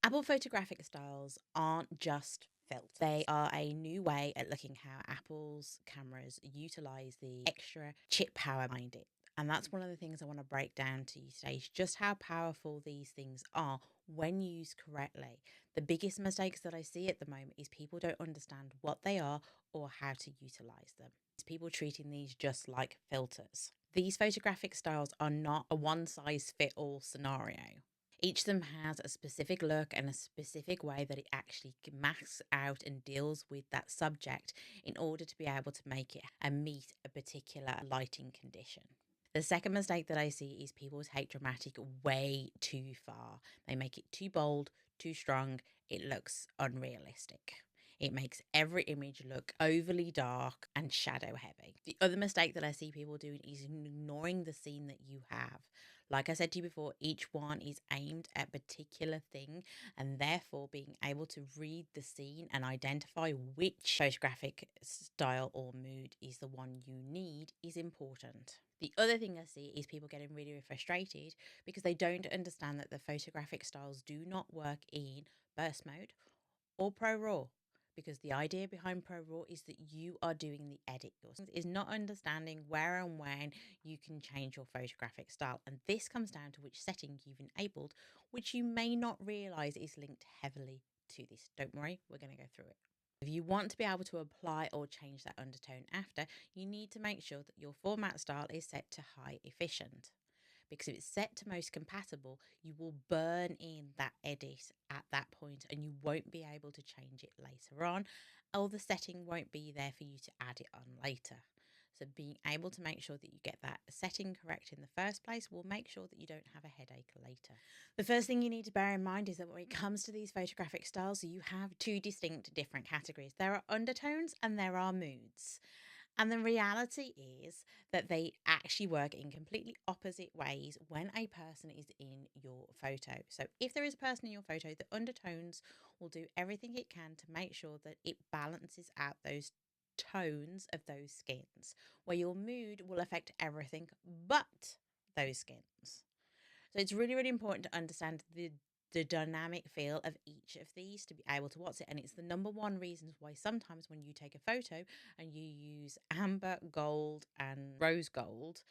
Apple photographic styles aren't just filters. They are a new way at looking how Apple's cameras utilize the extra chip power behind it. And that's one of the things I want to break down to you today, is just how powerful these things are when used correctly. The biggest mistakes that I see at the moment is people don't understand what they are or how to utilize them. It's people treating these just like filters. These photographic styles are not a one size fit all scenario. Each of them has a specific look and a specific way that it actually masks out and deals with that subject in order to be able to make it and meet a particular lighting condition. The second mistake that I see is people take dramatic way too far. They make it too bold, too strong. It looks unrealistic. It makes every image look overly dark and shadow heavy. The other mistake that I see people doing is ignoring the scene that you have. Like I said to you before, each one is aimed at a particular thing, and therefore being able to read the scene and identify which photographic style or mood is the one you need is important. The other thing I see is people getting really frustrated because they don't understand that the photographic styles do not work in burst mode or pro raw, because the idea behind pro raw is that you are doing the edit yourself. Is not understanding where and when you can change your photographic style, and this comes down to which setting you've enabled, which you may not realize is linked heavily to this. Don't worry, we're going to go through it. If you want to be able to apply or change that undertone after, you need to make sure that your format style is set to high efficient, because if it's set to most compatible, you will burn in that edit at that point and you won't be able to change it later on, or the setting won't be there for you to add it on later. So being able to make sure that you get that setting correct in the first place will make sure that you don't have a headache later. The first thing you need to bear in mind is that when it comes to these photographic styles, you have two distinct different categories. There are undertones and there are moods. And the reality is that they actually work in completely opposite ways when a person is in your photo. So if there is a person in your photo, the undertones will do everything it can to make sure that it balances out those tones of those skins, where your mood will affect everything but those skins. So it's really, really important to understand the dynamic feel of each of these to be able to watch it. And it's the number one reasons why sometimes when you take a photo and you use amber, gold, and rose gold,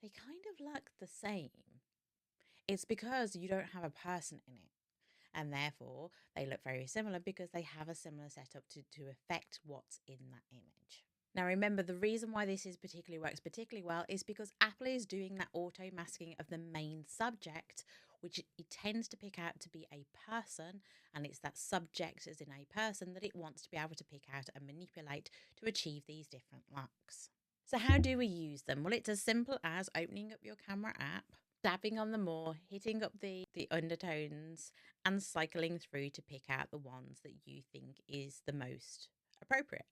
they kind of look the same. It's because you don't have a person in it. And therefore, they look very similar because they have a similar setup to affect what's in that image. Now, remember, the reason why this is works particularly well is because Apple is doing that auto masking of the main subject, which it tends to pick out to be a person, and it's that subject as in a person that it wants to be able to pick out and manipulate to achieve these different looks. So how do we use them? Well, it's as simple as opening up your camera app, dabbing on the more, hitting up the undertones, and cycling through to pick out the ones that you think is the most appropriate.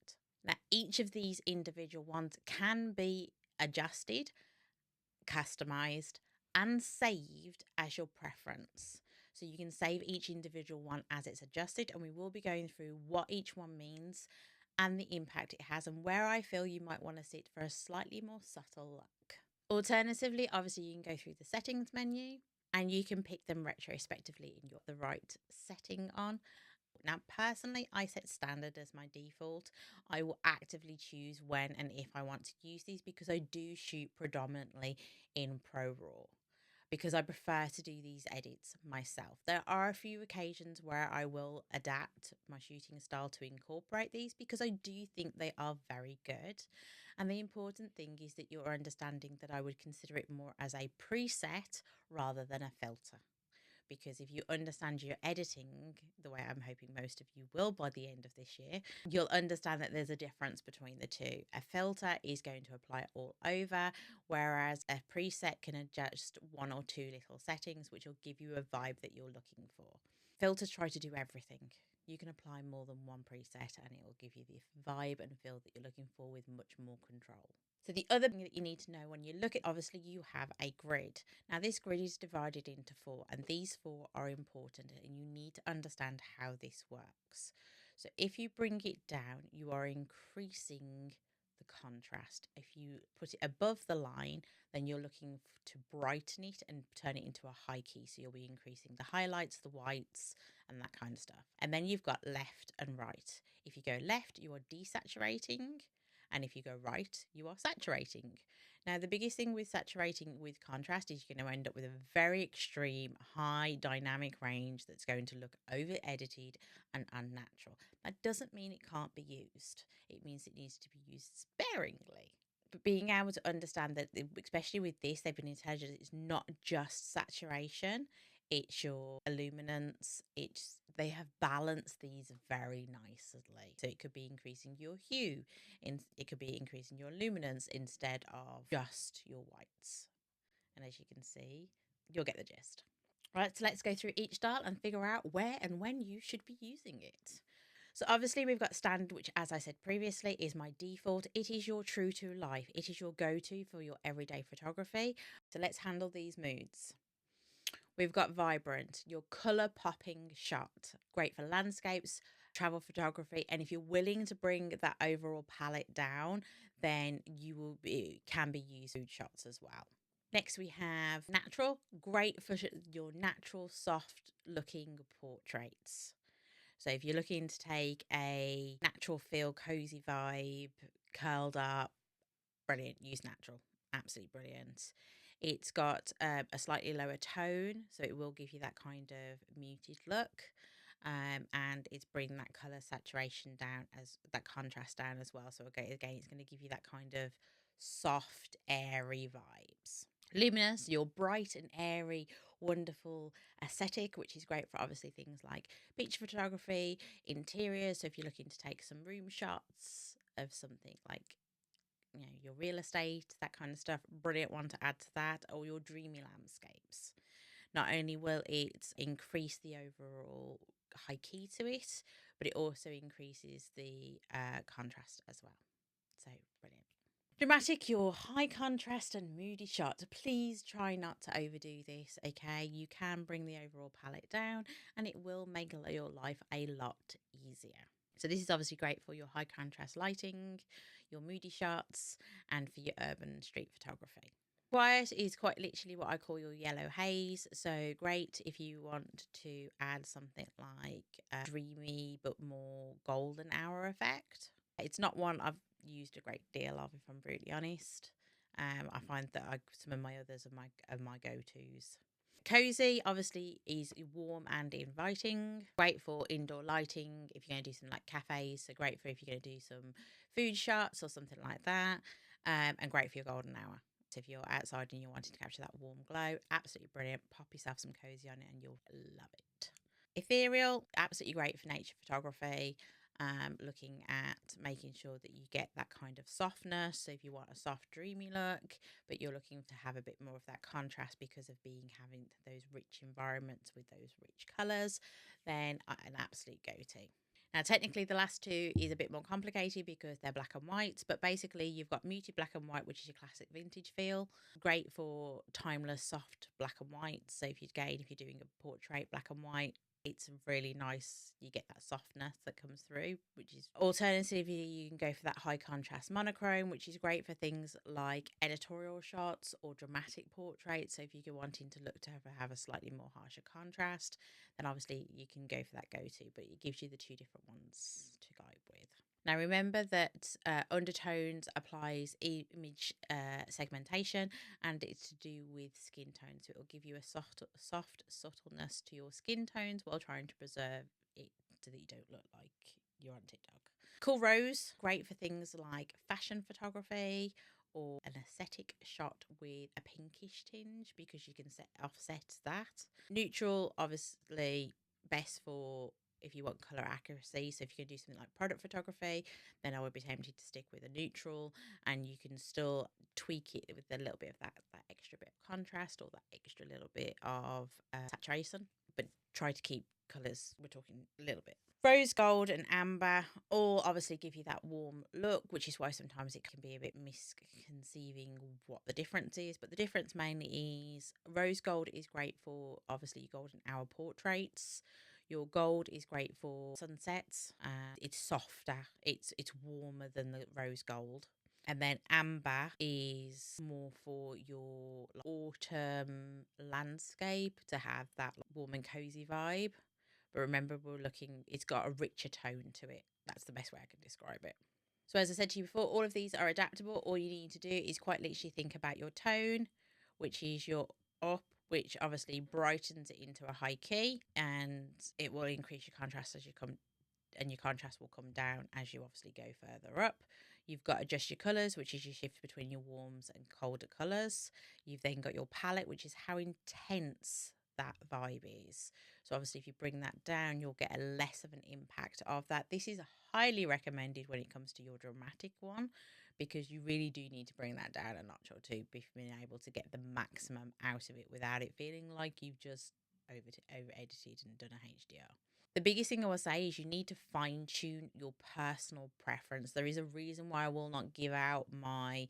Now, each of these individual ones can be adjusted, customized, and saved as your preference. So you can save each individual one as it's adjusted, and we will be going through what each one means and the impact it has and where I feel you might want to sit for a slightly more subtle look. Alternatively, obviously, you can go through the settings menu and you can pick them retrospectively in the right setting on. Now, personally, I set standard as my default. I will actively choose when and if I want to use these because I do shoot predominantly in Pro Raw, because I prefer to do these edits myself. There are a few occasions where I will adapt my shooting style to incorporate these because I do think they are very good. And the important thing is that you're understanding that I would consider it more as a preset rather than a filter. Because if you understand your editing the way I'm hoping most of you will by the end of this year, you'll understand that there's a difference between the two. A filter is going to apply it all over, whereas a preset can adjust one or two little settings, which will give you a vibe that you're looking for. Filters try to do everything. You can apply more than one preset and it will give you the vibe and feel that you're looking for with much more control. So the other thing that you need to know when you look at, obviously you have a grid. Now this grid is divided into four, and these four are important and you need to understand how this works. So if you bring it down, you are increasing the contrast. If you put it above the line, then you're looking to brighten it and turn it into a high key. So you'll be increasing the highlights, the whites, and that kind of stuff. And then you've got left and right. If you go left, you are desaturating. And if you go right, you are saturating. Now, the biggest thing with saturating with contrast is you're going to end up with a very extreme high dynamic range that's going to look over edited and unnatural. That doesn't mean it can't be used. It means it needs to be used sparingly. But being able to understand that, especially with this, they've been intelligent. It's not just saturation, it's your illuminance. They have balanced these very nicely. So it could be increasing your hue, it could be increasing your luminance instead of just your whites. And as you can see, you'll get the gist. Right, so let's go through each style and figure out where and when you should be using it. So obviously we've got standard, which, as I said previously, is my default. It is your true to life. It is your go-to for your everyday photography. So let's handle these moods. We've got vibrant, your color popping shot. Great for landscapes, travel photography. And if you're willing to bring that overall palette down, then can be used food shots as well. Next, we have natural, great for your natural, soft looking portraits. So if you're looking to take a natural feel, cozy vibe, curled up, brilliant, use natural. Absolutely brilliant. It's got a slightly lower tone, so it will give you that kind of muted look. And it's bringing that color saturation down, as that contrast down as well. So again, it's going to give you that kind of soft, airy vibes. Luminous, your bright and airy, wonderful aesthetic, which is great for obviously things like beach photography, interiors. So if you're looking to take some room shots of something like, you know, your real estate, that kind of stuff, brilliant one to add to that, or your dreamy landscapes. Not only will it increase the overall high key to it, but it also increases the contrast as well. So brilliant. Dramatic, your high contrast and moody shot. Please try not to overdo this, okay? You can bring the overall palette down and it will make your life a lot easier. So this is obviously great for your high contrast lighting, your moody shots, and for your urban street photography. Quiet is quite literally what I call your yellow haze. So great if you want to add something like a dreamy but more golden hour effect. It's not one I've used a great deal of, if I'm brutally honest. I find that some of my others are my go-tos. Cozy obviously is warm and inviting. Great for indoor lighting if you're going to do some like cafes. So great for if you're going to do some food shots or something like that. And great for your golden hour. So if you're outside and you're wanting to capture that warm glow, absolutely brilliant. Pop yourself some cozy on it and you'll love it. Ethereal, absolutely great for nature photography. Looking at making sure that you get that kind of softness. So if you want a soft, dreamy look, but you're looking to have a bit more of that contrast because of having those rich environments with those rich colours, then an absolute go-to. Now, technically, the last two is a bit more complicated because they're black and white, but basically you've got muted black and white, which is your classic vintage feel. Great for timeless, soft black and white. So if you're doing a portrait black and white, it's really nice. You get that softness that comes through, which is alternatively, you can go for that high contrast monochrome, which is great for things like editorial shots or dramatic portraits. So if you're wanting to look to have a slightly more harsher contrast, then obviously you can go for that go-to, but it gives you the two different ones to guide with. Now remember that undertones applies image segmentation, and it's to do with skin tone. So it will give you a soft subtleness to your skin tones while trying to preserve it so that you don't look like you're on TikTok. Cool rose, great for things like fashion photography or an aesthetic shot with a pinkish tinge because you can offset that. Neutral, obviously best for if you want color accuracy. So if you can do something like product photography, then I would be tempted to stick with a neutral, and you can still tweak it with a little bit of that extra bit of contrast or that extra little bit of saturation, but try to keep colors, we're talking a little bit. Rose gold and amber all obviously give you that warm look, which is why sometimes it can be a bit misconceiving what the difference is. But the difference mainly is rose gold is great for obviously your golden hour portraits. Your gold is great for sunsets. It's softer. It's warmer than the rose gold. And then amber is more for your autumn landscape to have that warm and cozy vibe. But remember, it's got a richer tone to it. That's the best way I can describe it. So as I said to you before, all of these are adaptable. All you need to do is quite literally think about your tone, which is your up, which obviously brightens it into a high key, and it will increase your contrast as you come, and your contrast will come down as you obviously go further up. You've got adjust your colours, which is your shift between your warms and colder colours. You've then got your palette, which is how intense that vibe is. So obviously if you bring that down, you'll get a less of an impact of that. This is highly recommended when it comes to your dramatic one, because you really do need to bring that down a notch or two before being able to get the maximum out of it without it feeling like you've just over edited and done a HDR. The biggest thing I will say is you need to fine tune your personal preference. There is a reason why I will not give out my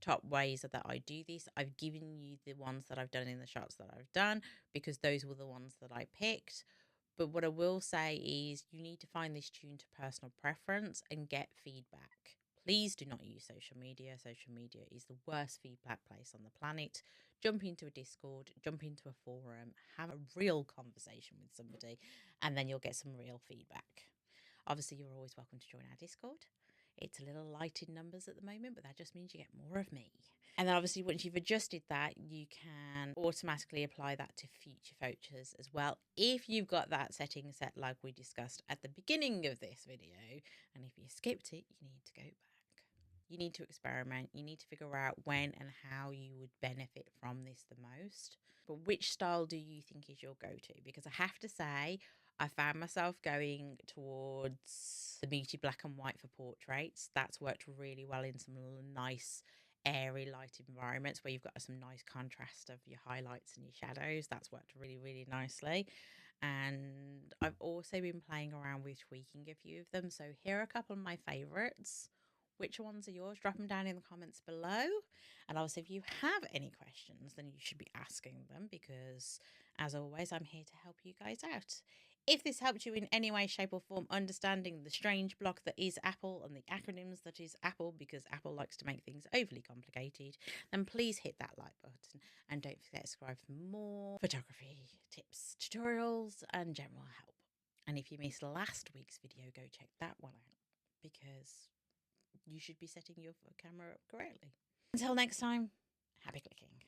top ways that I do this. I've given you the ones that I've done in the shots that I've done because those were the ones that I picked. But what I will say is you need to find this tune to personal preference and get feedback. Please do not use social media. Social media is the worst feedback place on the planet. Jump into a Discord, jump into a forum, have a real conversation with somebody, and then you'll get some real feedback. Obviously, you're always welcome to join our Discord. It's a little light in numbers at the moment, but that just means you get more of me. And then obviously once you've adjusted that, you can automatically apply that to future photos as well. If you've got that setting set like we discussed at the beginning of this video, and if you skipped it, you need to go back. You need to experiment. You need to figure out when and how you would benefit from this the most. But which style do you think is your go-to? Because I have to say, I found myself going towards the muted black and white for portraits. That's worked really well in some nice airy light environments where you've got some nice contrast of your highlights and your shadows. That's worked really, really nicely. And I've also been playing around with tweaking a few of them. So here are a couple of my favorites. Which ones are yours? Drop them down in the comments below. And also, if you have any questions, then you should be asking them because, as always, I'm here to help you guys out. If this helped you in any way, shape, or form, understanding the strange block that is Apple and the acronyms that is Apple, because Apple likes to make things overly complicated, then please hit that like button and don't forget to subscribe for more photography tips, tutorials, and general help. And if you missed last week's video, go check that one out because you should be setting your camera up correctly. Until next time, happy clicking.